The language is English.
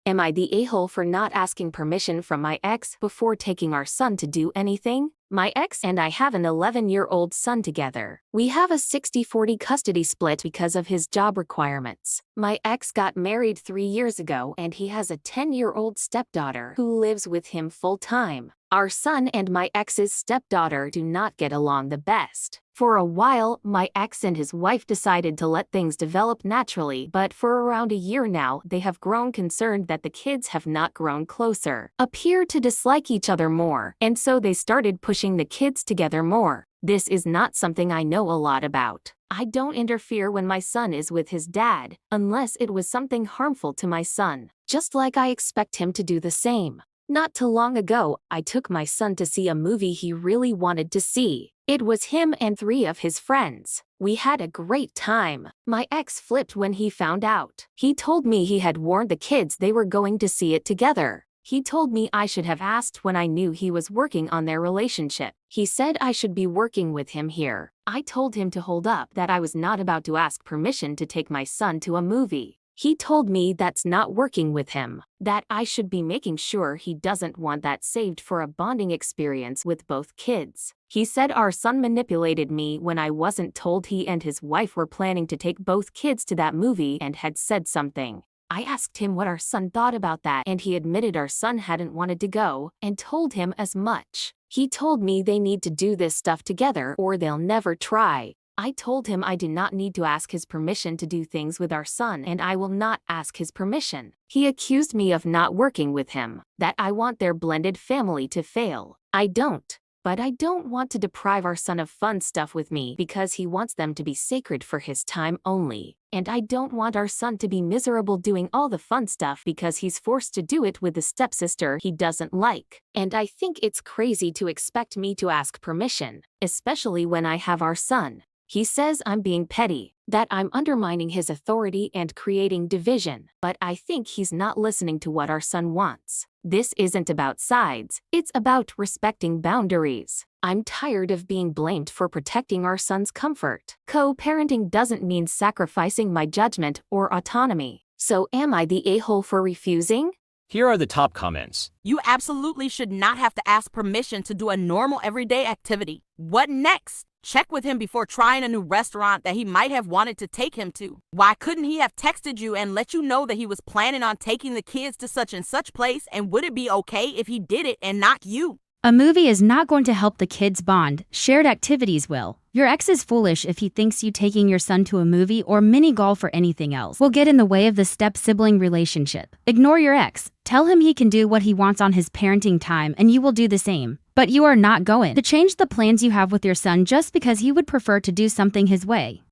Am I the a-hole for not asking permission from my ex before taking our son to do anything? My ex and I have an 11-year-old son together. We have a 60-40 custody split because of his job requirements. My ex got married 3 years ago and he has a 10-year-old stepdaughter who lives with him full-time. Our son and my ex's stepdaughter do not get along the best. For a while, my ex and his wife decided to let things develop naturally, but for around a year now, they have grown concerned that the kids have not grown closer, appear to dislike each other more, and so they started pushing the kids together more. This is not something I know a lot about. I don't interfere when my son is with his dad, unless it was something harmful to my son, just like I expect him to do the same. Not too long ago, I took my son to see a movie he really wanted to see. It was him and 3 of his friends. We had a great time. My ex flipped when he found out. He told me he had warned the kids they were going to see it together. He told me I should have asked when I knew he was working on their relationship. He said I should be working with him here. I told him to hold up, that I was not about to ask permission to take my son to a movie. He told me that's not working with him, that I should be making sure he doesn't want that saved for a bonding experience with both kids. He said our son manipulated me when I wasn't told he and his wife were planning to take both kids to that movie and had said something. I asked him what our son thought about that, and he admitted our son hadn't wanted to go, and told him as much. He told me they need to do this stuff together or they'll never try. I told him I do not need to ask his permission to do things with our son, and I will not ask his permission. He accused me of not working with him, that I want their blended family to fail. I don't. But I don't want to deprive our son of fun stuff with me because he wants them to be sacred for his time only. And I don't want our son to be miserable doing all the fun stuff because he's forced to do it with the stepsister he doesn't like. And I think it's crazy to expect me to ask permission, especially when I have our son. He says I'm being petty, that I'm undermining his authority and creating division, but I think he's not listening to what our son wants. This isn't about sides, it's about respecting boundaries. I'm tired of being blamed for protecting our son's comfort. Co-parenting doesn't mean sacrificing my judgment or autonomy. So am I the a-hole for refusing? Here are the top comments. You absolutely should not have to ask permission to do a normal everyday activity. What next? Check with him before trying a new restaurant that he might have wanted to take him to. Why couldn't he have texted you and let you know that he was planning on taking the kids to such and such place, and would it be okay if he did it and not you? A movie is not going to help the kids bond. Shared activities will. Your ex is foolish if he thinks you taking your son to a movie or mini golf or anything else will get in the way of the step-sibling relationship. Ignore your ex. Tell him he can do what he wants on his parenting time and you will do the same. But you are not going to change the plans you have with your son just because he would prefer to do something his way.